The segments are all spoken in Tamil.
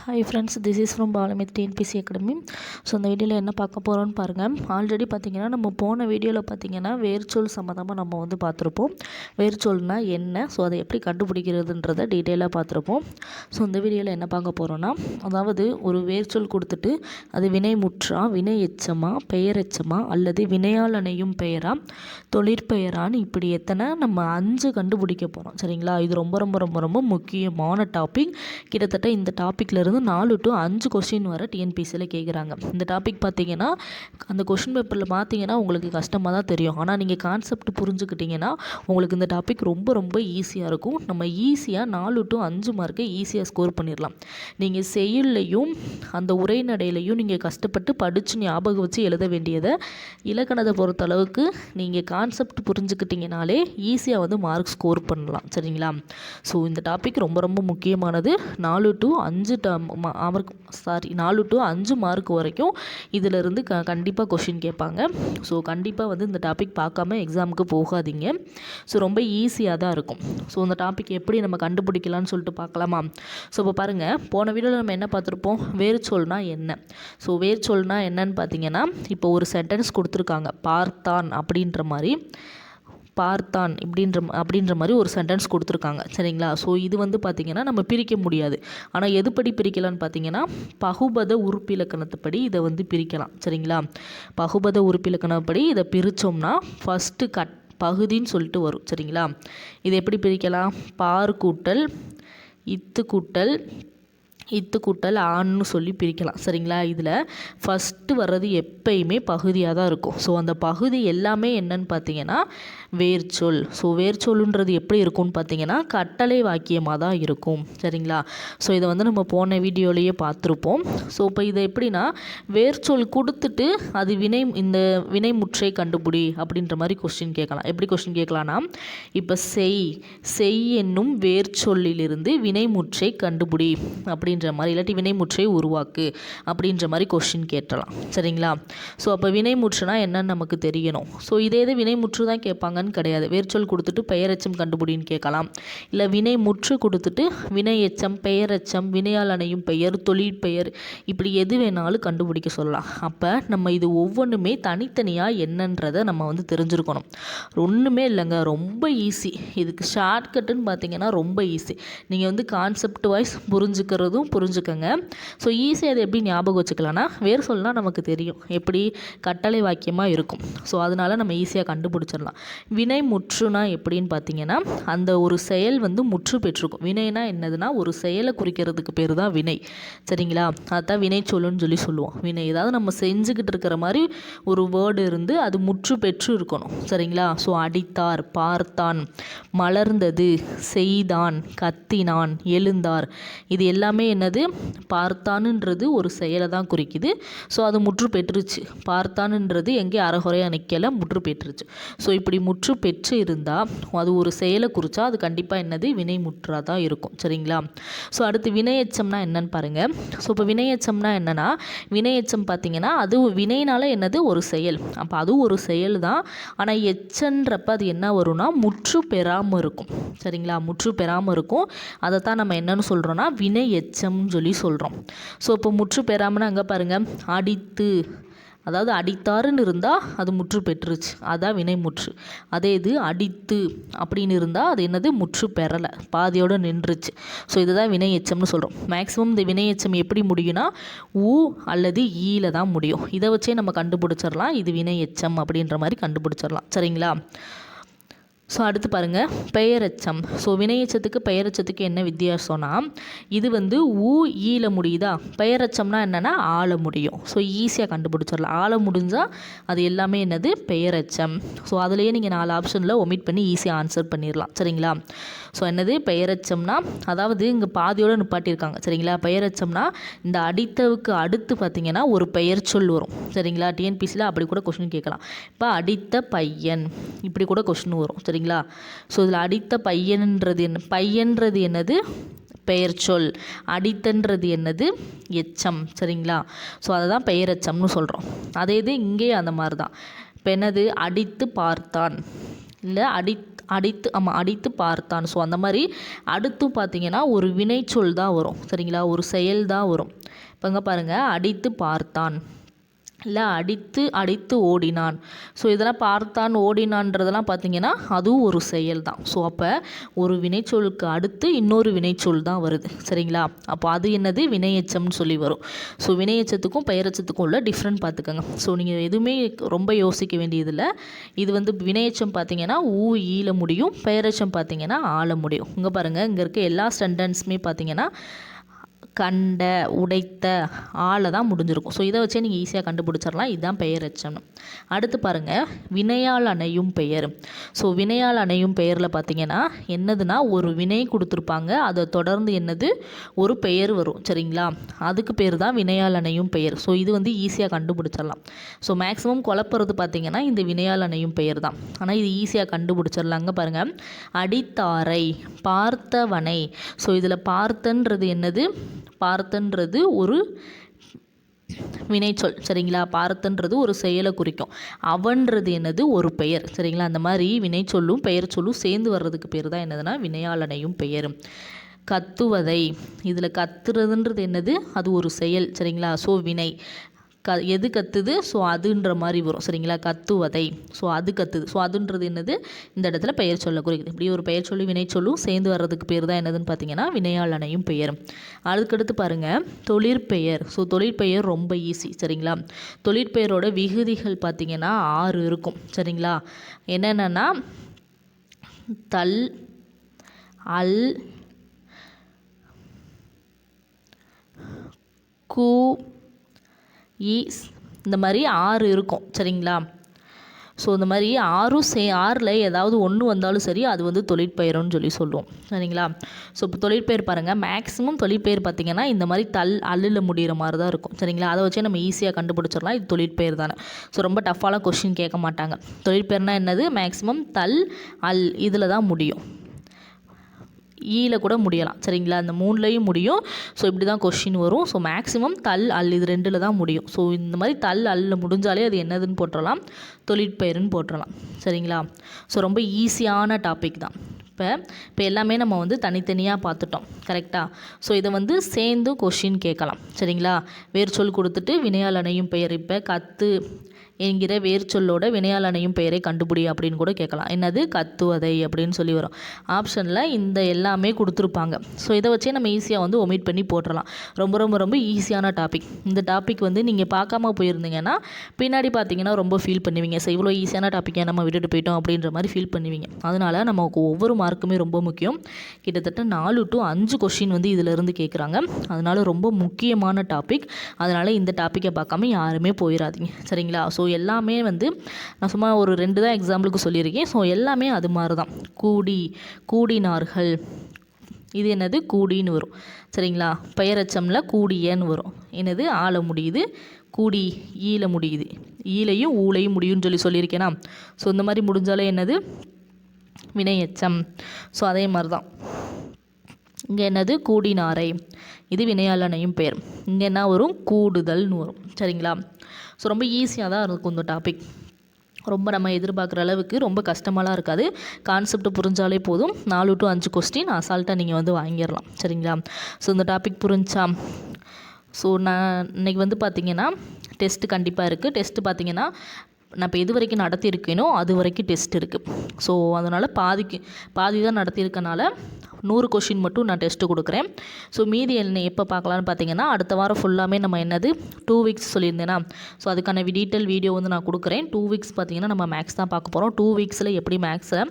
Hi friends, this is from Balamith TNPSC academy. So இந்த வீடியோவில் என்ன பார்க்க போகிறோன்னு பாருங்கள். ஆல்ரெடி பார்த்திங்கன்னா நம்ம போன வீடியோவில் பார்த்திங்கன்னா வேர்ச்சொல் சம்மந்தமாக நம்ம வந்து பார்த்துருப்போம். வேர்ச்சொல்னால் என்ன, ஸோ அதை எப்படி கண்டுபிடிக்கிறதுன்றதை டீட்டெயிலாக பார்த்துருப்போம். ஸோ இந்த வீடியோவில் என்ன பார்க்க போகிறோன்னா, அதாவது ஒரு வேர்ச்சொல் கொடுத்துட்டு அது வினைமுற்றா, வினை எச்சமா, பெயர் எச்சமா அல்லது வினையால் அணையும் பெயரா, தொழிற்பெயரான்னு இப்படி எத்தனை நம்ம 5 கண்டுபிடிக்க போகிறோம். சரிங்களா? இது ரொம்ப ரொம்ப ரொம்ப ரொம்ப முக்கியமான டாபிக். கிட்டத்தட்ட இந்த டாப்பிக்லேருந்து 4 to 5 கொஸ்டின் வர டிஎன்பிசியில் கேட்குறாங்க. இந்த டாபிக் பார்த்தீங்கன்னா அந்த கொஷின் பேப்பரில் பார்த்தீங்கன்னா உங்களுக்கு கஷ்டமாக தான் தெரியும். ஆனால் நீங்கள் கான்செப்ட் புரிஞ்சுக்கிட்டிங்கன்னா உங்களுக்கு இந்த டாபிக் ரொம்ப ரொம்ப ஈஸியாக இருக்கும். நம்ம ஈஸியாக 4 to 5 மார்க்கை ஈஸியாக ஸ்கோர் பண்ணிடலாம். நீங்கள் செயல்லையும் அந்த உரைநடையிலையும் நீங்கள் கஷ்டப்பட்டு படித்து ஞாபகம் வச்சு எழுத வேண்டியதை இலக்கணத்தை பொறுத்த அளவுக்கு நீங்கள் கான்செப்ட் புரிஞ்சுக்கிட்டிங்கனாலே ஈஸியாக வந்து மார்க் ஸ்கோர் பண்ணலாம். சரிங்களா? ஸோ இந்த டாபிக் ரொம்ப ரொம்ப முக்கியமானது. 4 to 5 மார்க் வரைக்கும் இதிலிருந்து கண்டிப்பாக கொஷின் கேட்பாங்க. ஸோ கண்டிப்பாக வந்து இந்த டாபிக் பார்க்காம எக்ஸாமுக்கு போகாதீங்க. ஸோ ரொம்ப ஈஸியாக தான் இருக்கும். ஸோ இந்த டாபிக் எப்படி நம்ம கண்டுபிடிக்கலாம்னு சொல்லிட்டு பார்க்கலாமா? ஸோ இப்போ பாருங்கள், போன வீடியோவில் நம்ம என்ன பார்த்துருப்போம், வேர்ச்சொல்னா என்ன. ஸோ வேர்ச்சொல்னா என்னன்னு பார்த்தீங்கன்னா, இப்போ ஒரு சென்டென்ஸ் கொடுத்துருக்காங்க, பார்த்தான் அப்படின்ற மாதிரி, பார்த்தான் அப்படின்ற மாதிரி ஒரு சென்டென்ஸ் கொடுத்துருக்காங்க. சரிங்களா? ஸோ இது வந்து பார்த்திங்கன்னா நம்ம பிரிக்க முடியாது. ஆனால் எதுபடி பிரிக்கலான்னு பார்த்தீங்கன்னா, பகுபத உறுப்பிலக்கணத்துப்படி இதை வந்து பிரிக்கலாம். சரிங்களா? பகுபத உறுப்பிலக்கணப்படி இதை பிரித்தோம்னா ஃபஸ்ட்டு பகுதின்னு சொல்லிட்டு வரும். சரிங்களா? இதை எப்படி பிரிக்கலாம்? பார் கூட்டல் இத்து கூட்டல் ஆண்னு சொல்லி பிரிக்கலாம். சரிங்களா? இதில் ஃபஸ்ட்டு வர்றது எப்பயுமே பகுதியாக தான் இருக்கும். ஸோ அந்த பகுதி எல்லாமே என்னன்னு பார்த்தீங்கன்னா வேர்ச்சொல். ஸோ வேர்ச்சொல்லுன்றது எப்படி இருக்கும்னு பார்த்தீங்கன்னா கட்டளை வாக்கியமாக தான் இருக்கும். சரிங்களா? ஸோ இதை வந்து நம்ம போன வீடியோலேயே பார்த்துருப்போம். ஸோ இப்போ இதை எப்படின்னா, வேர்ச்சொல் கொடுத்துட்டு அது இந்த வினைமுற்றை கண்டுபிடி அப்படின்ற மாதிரி கொஸ்டின் கேட்கலாம். எப்படி கொஸ்டின் கேட்கலான்னா, இப்போ செய் என்னும் வேர்ச்சொல்லிலிருந்து வினைமுற்றை கண்டுபிடி அப்படின்ற மாதிரி, இல்லாட்டி வினைமுற்றை உருவாக்கு அப்படின்ற மாதிரி கொஸ்டின் கேட்டலாம். சரிங்களா? ஸோ அப்போ வினைமுற்றுனா என்னன்னு நமக்கு தெரியணும். ஸோ இதே வினைமுற்று தான் கேட்பாங்கன்னு கிடையாது. வேர்ச்சொல் கொடுத்துட்டு பெயரெச்சம் கண்டுபிடின்னு கேட்கலாம். இல்லை வினைமுற்று கொடுத்துட்டு வினை எச்சம், பெயரெச்சம், வினையால் அணையும் பெயர், தொழிற்பெயர், இப்படி எது வேணாலும் கண்டுபிடிக்க சொல்லலாம். அப்போ நம்ம இது ஒவ்வொன்றுமே தனித்தனியாக என்னன்றதை நம்ம வந்து தெரிஞ்சிருக்கணும். ஒன்றுமே இல்லைங்க, ரொம்ப ஈஸி. இதுக்கு ஷார்ட்கட்டுன்னு பார்த்தீங்கன்னா ரொம்ப ஈஸி. நீங்கள் வந்து கான்செப்ட் வைஸ் புரிஞ்சுக்கங்க. ஸோ ஈஸியாக அதை எப்படி ஞாபகம் வச்சுக்கலாம்னா, வேர்ச்சொல்னா நமக்கு தெரியும் எப்படி கட்டளை வாக்கியமாக இருக்கும். ஸோ அதனால் நம்ம ஈஸியாக கண்டுபிடிச்சிடலாம். வினை முற்றுனா எப்படின்னு பார்த்தீங்கன்னா, அந்த ஒரு செயல் வந்து முற்று பெற்றிருக்கும். வினைனா என்னதுன்னா ஒரு செயலை குறிக்கிறதுக்கு பேர் தான் வினை. சரிங்களா? அதுதான் வினை சொல்லுன்னு சொல்லுவோம். வினை ஏதாவது நம்ம செஞ்சுக்கிட்டு இருக்கிற மாதிரி ஒரு வேர்டு இருந்து அது முற்று பெற்று இருக்கணும். சரிங்களா? ஸோ அடித்தார், பார்த்தான், மலர்ந்தது, செய்தான், கத்தினான், எழுந்தார், இது எல்லாமே என்னது, பார்த்தானுன்றது ஒரு செயலை தான் குறிக்குது. ஸோ அது முற்று பெற்றுச்சு. பார்த்தானுன்றது எங்கே அறகுறையாக நிற்கலை, முற்று பெற்றுச்சு. ஸோ இப்படி முற்று பெற்று இருந்தால் அது ஒரு செயலை குறித்தா அது கண்டிப்பாக என்னது, வினை முற்றாக தான் இருக்கும். சரிங்களா? ஸோ அடுத்து வினையெச்சம்னா என்னன்னு பாருங்கள். ஸோ இப்போ வினையெச்சம்னா என்னென்னா, வினையெச்சம் பார்த்தீங்கன்னா அது வினைனால என்னது, ஒரு செயல். அப்போ அதுவும் ஒரு செயல் தான். ஆனால் எச்சன்றப்ப அது என்ன வரும்னா முற்று பெறாமல் இருக்கும். சரிங்களா? முற்று பெறாமல் இருக்கும். அதை தான் நம்ம என்னன்னு சொல்கிறோன்னா வினை எச்சம்னு சொல்கிறோம். ஸோ இப்போ முற்று பெறாமன்னா அங்கே பாருங்கள், அடித்து, அதாவது அடித்தாருன்னு இருந்தால் அது முற்று பெற்றுச்சு, அதான் வினைமுற்று. அதே இது அடித்து அப்படின்னு இருந்தால் அது என்னது, முற்று பெறலை, பாதியோடு நின்றுச்சு. ஸோ இதுதான் வினை எச்சம்னு சொல்கிறோம். மேக்ஸிமம் இந்த வினை எச்சம் எப்படி முடியும்னா ஊ அல்லது ஈல தான் முடியும். இதை வச்சே நம்ம கண்டுபிடிச்சிடலாம் இது வினை எச்சம் அப்படின்ற மாதிரி கண்டுபிடிச்சிடலாம். சரிங்களா? ஸோ அடுத்து பாருங்கள், பெயரெச்சம். ஸோ வினையெச்சத்துக்கு பெயரெச்சத்துக்கு என்ன வித்தியாசம்னா, இது வந்து ஊ ஈல முடியுதா, பெயரெச்சம்னா என்னென்னா ஆள முடியும். ஸோ ஈஸியாக கண்டுபிடிச்சிடலாம். ஆள முடிஞ்சால் அது எல்லாமே என்னது, பெயரெச்சம். ஸோ அதுலேயே நீங்கள் 4 ஆப்ஷனில் ஒமிட் பண்ணி ஈஸியாக ஆன்சர் பண்ணிடலாம். சரிங்களா? ஸோ என்னது பெயரெச்சம்னா, அதாவது இங்கே பாதியோடு நிப்பாட்டியிருக்காங்க. சரிங்களா? பெயரெச்சம்னா இந்த அடித்தவுக்கு அடுத்து பார்த்திங்கன்னா ஒரு பெயர் சொல் வரும். சரிங்களா? டிஎன்பிசியில் அப்படி கூட கொஸ்டின் கேட்கலாம். இப்போ அடித்த பையன் இப்படி கூட கொஸ்டின் வரும். சரிங்களா? ஸோ இதில் அடித்த பையன்ன்றது என்ன, பையன்றது என்னது, பெயர் சொல். அடித்தன்றது என்னது, எச்சம். சரிங்களா? ஸோ அதை தான் பெயரெச்சம்னு சொல்கிறோம். அதே இது இங்கே அந்த மாதிரி தான். இப்போ என்னது, அடித்து பார்த்தான், இல்லை அடித்து பார்த்தான். ஸோ அந்த மாதிரி அடுத்து பார்த்திங்கன்னா ஒரு வினைச்சொல் தான் வரும். சரிங்களா, ஒரு செயல் தான் வரும். இப்போ இங்கே பாருங்கள், அடித்து பார்த்தான், இல்லை அடித்து ஓடினான். ஸோ இதெல்லாம் பார்த்தான் ஓடினான்றதெல்லாம் பார்த்திங்கன்னா அதுவும் ஒரு செயல் தான். ஸோ அப்போ ஒரு வினைச்சொலுக்கு அடுத்து இன்னொரு வினைச்சொல் தான் வருது. சரிங்களா, அப்போ அது என்னது, வினையெச்சம்னு சொல்லி வரும். ஸோ வினையெச்சத்துக்கும் பெயரெச்சத்துக்கும் உள்ள டிஃப்ரெண்ட் பார்த்துக்கோங்க. ஸோ நீங்கள் எதுவுமே ரொம்ப யோசிக்க வேண்டியதில்லை. இது வந்து வினையெச்சம் பார்த்திங்கன்னா ஈல முடியும், பெயரெச்சம் பார்த்திங்கன்னா ஆள முடியும். இங்கே பாருங்கள், இங்கே இருக்க எல்லா சென்டென்ஸுமே பார்த்திங்கன்னா கண்ட, உடைத்த, ஆளை தான் முடிஞ்சிருக்கும். ஸோ இதை வச்சே நீங்கள் ஈஸியாக கண்டுபிடிச்சிடலாம். இதுதான் பெயரெச்சம். அடுத்து பாருங்கள், வினையால் அணையும் பெயர். ஸோ வினையால் அணையும் பெயரில் பார்த்தீங்கன்னா என்னதுன்னா ஒரு வினை கொடுத்துருப்பாங்க, அதை தொடர்ந்து என்னது ஒரு பெயர் வரும். சரிங்களா, அதுக்கு பேர் தான் வினையால் அணையும் பெயர். ஸோ இது வந்து ஈஸியாக கண்டுபிடிச்சிடலாம். ஸோ மேக்ஸிமம் குழப்பறது பார்த்திங்கன்னா இந்த வினையால் அணையும் பெயர் தான். ஆனால் இது ஈஸியாக கண்டுபிடிச்சிடலாங்க. பாருங்கள், அடித்தாரை, பார்த்தவனை. ஸோ இதில் பார்த்தன்றது என்னது, பார்த்தன்றது ஒரு வினைச்சொல். சரிங்களா, பார்த்தன்றது ஒரு செயலை குறிக்கும். அவன்றது என்னது, ஒரு பெயர். சரிங்களா, அந்த மாதிரி வினைச்சொல்லும் பெயர் சொல்லும் சேர்ந்து வர்றதுக்கு பேர் தான் என்னதுன்னா வினையாளனையும் பெயர். கத்துவதை, இதில் கத்துறதுன்றது என்னது, அது ஒரு செயல். சரிங்களா, ஸோ வினை. எது கத்துது, ஸோ அதுன்ற மாதிரி வரும். சரிங்களா, கத்துவதை, ஸோ அது கத்துது. ஸோ அதுன்றது என்னது, இந்த இடத்துல பெயர் சொல்ல குறிக்குது. இப்படி ஒரு பெயர் சொல்லி வினை சொல்லும் சேர்ந்து வர்றதுக்கு பேர் தான் என்னதுன்னு பார்த்தீங்கன்னா வினையால் அணையும் பெயர். அதுக்கடுத்து பாருங்கள், தொழிற்பெயர். ஸோ தொழிற்பெயர் ரொம்ப ஈஸி. சரிங்களா, தொழிற்பெயரோட விகுதிகள் பார்த்திங்கன்னா 6 இருக்கும். சரிங்களா, என்னென்னா தல், அல், கு, ஈஸ், இந்த மாதிரி 6 இருக்கும். சரிங்களா, ஸோ இந்த மாதிரி 6ல் ஏதாவது ஒன்று வந்தாலும் சரி அது வந்து தொழிற்பெயர்னு சொல்லி சொல்லுவோம். சரிங்களா, ஸோ இப்போ தொழிற்பெயர் பாருங்கள், மேக்ஸிமம் தொழிற்பெயர் பார்த்திங்கன்னா இந்த மாதிரி அல்லில் முடிகிற மாதிரி தான் இருக்கும். சரிங்களா, அதை வச்சே நம்ம ஈஸியாக கண்டுபிடிச்சிடலாம் இது தொழிற்பெயர் தானே. ஸோ ரொம்ப டஃப்பாலாம் கொஸ்டின் கேட்க மாட்டாங்க. தொழிற்பெயர்னால் என்னது, மேக்ஸிமம் அல் இதில் தான் முடியும், ஈல கூட முடியலாம். சரிங்களா, அந்த 3லையும் முடியும். ஸோ இப்படி தான் கொஷின் வரும். ஸோ மேக்ஸிமம் அல் இது 2ல் தான் முடியும். ஸோ இந்த மாதிரி அல்லில் முடிஞ்சாலே அது என்னதுன்னு போட்டுடலாம், தொழிற்பெயர்னு போட்டுடலாம். சரிங்களா, ஸோ ரொம்ப ஈஸியான டாபிக் தான். இப்போ எல்லாமே நம்ம வந்து தனித்தனியாக பார்த்துட்டோம். கரெக்டாக. ஸோ இதை வந்து சேர்ந்து கொஷின் கேட்கலாம். சரிங்களா, வேர் சொல் கொடுத்துட்டு வினையால் அணையும் பெயர், இப்போ கத்து என்கிற வேர் சொல்லோட வினையால் அணையும் பெயரை கண்டுபிடி அப்படின்னு கூட கேட்கலாம். என்னது, கத்துவதை அப்படின்னு சொல்லி வரும். ஆப்ஷனில் இந்த எல்லாமே கொடுத்துருப்பாங்க. ஸோ இதை வச்சே நம்ம ஈஸியாக வந்து ஒமிட் பண்ணி போட்டுடலாம். ரொம்ப ரொம்ப ரொம்ப ஈஸியான டாபிக். இந்த டாபிக் வந்து நீங்கள் பார்க்காம போயிருந்தீங்கன்னா பின்னாடி பார்த்தீங்கன்னா ரொம்ப ஃபீல் பண்ணுவீங்க. ஸோ இவ்வளோ ஈஸியான டாப்பிக்கை நம்ம விட்டுட்டு போயிட்டோம் அப்படின்ற மாதிரி ஃபீல் பண்ணுவீங்க. அதனால் நமக்கு ஒவ்வொரு மார்க்குமே ரொம்ப முக்கியம். கிட்டத்தட்ட 4 to 5 கொஷின் வந்து இதிலேருந்து கேட்குறாங்க. அதனால் ரொம்ப முக்கியமான டாபிக். அதனால் இந்த டாப்பிக்கை பார்க்காம யாருமே போயிடாதீங்க. சரிங்களா, ஸோ எல்லாமே வந்து நான் சும்மா ஒரு 2 தான் எக்ஸாம்பிளுக்கு சொல்லியிருக்கேன். ஸோ எல்லாமே அது மாதிரி தான். கூடினார்கள், இது என்னது, கூடின்னு வரும். சரிங்களா, பெயரெச்சம்ல கூடியன்னு வரும். என்னது, ஆள முடியுது, கூடி ஈல முடியுது, ஈலையும் ஊலையும் முடியும்னு சொல்லியிருக்கேனா. ஸோ இந்த மாதிரி முடிஞ்சாலே என்னது, வினையெச்சம். ஸோ அதே மாதிரி தான் இங்கே என்னது, கூடினாரை, இது வினையால் அணையும் பெயர். இங்கே என்ன வரும், கூடுதல்னு வரும். சரிங்களா, ஸோ ரொம்ப ஈஸியாக தான் இருக்கும் இந்த டாபிக். ரொம்ப நம்ம எதிர்பார்க்குற அளவுக்கு ரொம்ப கஷ்டமாலாம் இருக்காது. கான்செப்ட் புரிஞ்சாலே போதும். 4 to 5 கொஸ்டின் அசால்ட்டாக நீங்கள் வந்து வாங்கிடலாம். சரிங்களா, ஸோ இந்த டாபிக் புரிஞ்சா. ஸோ நான் இன்றைக்கி வந்து பார்த்திங்கன்னா டெஸ்ட்டு கண்டிப்பாக இருக்குது. டெஸ்ட்டு பார்த்திங்கன்னா நான் இப்போ எது வரைக்கும் நடத்தியிருக்கேனோ அது வரைக்கும் டெஸ்ட் இருக்குது. ஸோ அதனால் பாதி தான் நடத்தியிருக்கனால 100 கொஷின் மட்டும் நான் டெஸ்ட்டு கொடுக்குறேன். ஸோ மீதி என்ன எப்போ பார்க்கலான்னு பார்த்தீங்கன்னா அடுத்த வாரம் ஃபுல்லாமே நம்ம என்னது 2 வீக்ஸ் சொல்லியிருந்தேன்னா, ஸோ அதுக்கான டீட்டெயில் வீடியோ வந்து நான் கொடுக்குறேன். 2 வீக்ஸ் பார்த்திங்கன்னா நம்ம மேக்ஸ் தான் பார்க்க போகிறோம். 2 வீக்ஸில் எப்படி மேக்ஸில்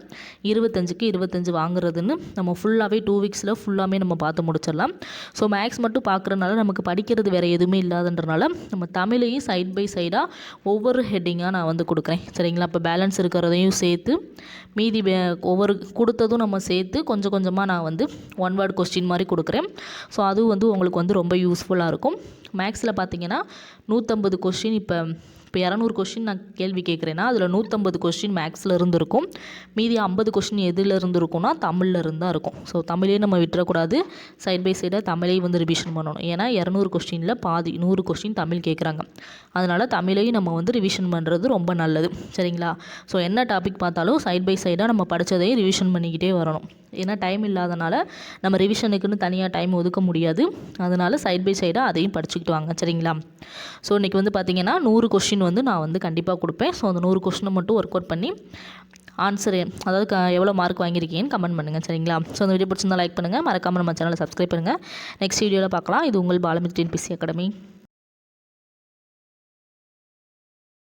25க்கு 25 வாங்குறதுன்னு நம்ம ஃபுல்லாகவே 2 வீக்ஸில் ஃபுல்லாமே நம்ம பார்த்து முடிச்சிடலாம். ஸோ மேக்ஸ் மட்டும் பார்க்குறதுனால நமக்கு படிக்கிறது வேறு எதுவுமே இல்லாதன்றனால நம்ம தமிழையும் சைட் பை சைடாக ஒவ்வொரு ஹெட்டிங்காக நான் வந்து கொடுக்குறேன். சரிங்களா, இப்போ பேலன்ஸ் இருக்கிறதையும் சேர்த்து மீதி ஒவ்வொரு கொடுத்ததும் நம்ம சேர்த்து கொஞ்சம் கொஞ்சமாக நான் வந்து 1 வேர்ட் கொஸ்டின் மாதிரி கொடுக்குறேன். ஸோ அதுவும் வந்து உங்களுக்கு வந்து ரொம்ப யூஸ்ஃபுல்லாக இருக்கும். மேக்ஸில் பார்த்தீங்கன்னா 150 கொஸ்டின் இப்போ இப்போ 200 கொஷின் நான் கேள்வி கேட்குறேன்னா அதில் 150 கொஷின் மேக்ஸில் இருந்து இருக்கும், மீதி 50 கொஷின் எதில் இருந்து இருக்கும்னா தமிழில் இருந்து தான் இருக்கும். ஸோ தமிழே நம்ம விட்டுறக்கூடாது, சைட் பை சைடாக தமிழை வந்து ரிவிஷன் பண்ணணும். ஏன்னா 200 கொஷினில் பாதி 100 கொஷின் தமிழ் கேட்குறாங்க, அதனால் தமிழையும் நம்ம வந்து ரிவிஷன் பண்ணுறது ரொம்ப நல்லது. சரிங்களா? ஸோ என்ன டாபிக் பார்த்தாலும் சைட் பை சைடாக நம்ம படித்ததையும் ரிவிஷன் பண்ணிக்கிட்டே வரணும். ஏன்னா டைம் இல்லாதனால நம்ம ரிவிஷனுக்குன்னு தனியாக டைம் ஒதுக்க முடியாது, அதனால் சைட் பை சைடாக அதையும் படிச்சுக்கிட்டு வாங்க. சரிங்களா? ஸோ இன்றைக்கி வந்து பார்த்திங்கன்னா 100 கொஷின் வந்து நான் வந்து கண்டிப்பாக கொடுப்பேன். ஸோ அந்த 100 கொஷினை மட்டும் ஒர்க் அவுட் பண்ணி ஆன்சர் அதாவது எவ்வளோ மார்க் வாங்கியிருக்கீங்கன்னு கமெண்ட் பண்ணுங்கள். சரிங்களா? ஸோ அந்த வீடியோ பிடிச்சிருந்தா லைக் பண்ணுங்கள், மறக்காமல் நம்ம சேனலை சப்ஸ்கிரைப் பண்ணுங்கள். நெக்ஸ்ட் வீடியோவில் பார்க்கலாம். இது உங்கள் பாலமித்ரன் டிஎன்பிஎஸ்சி அகாடமி.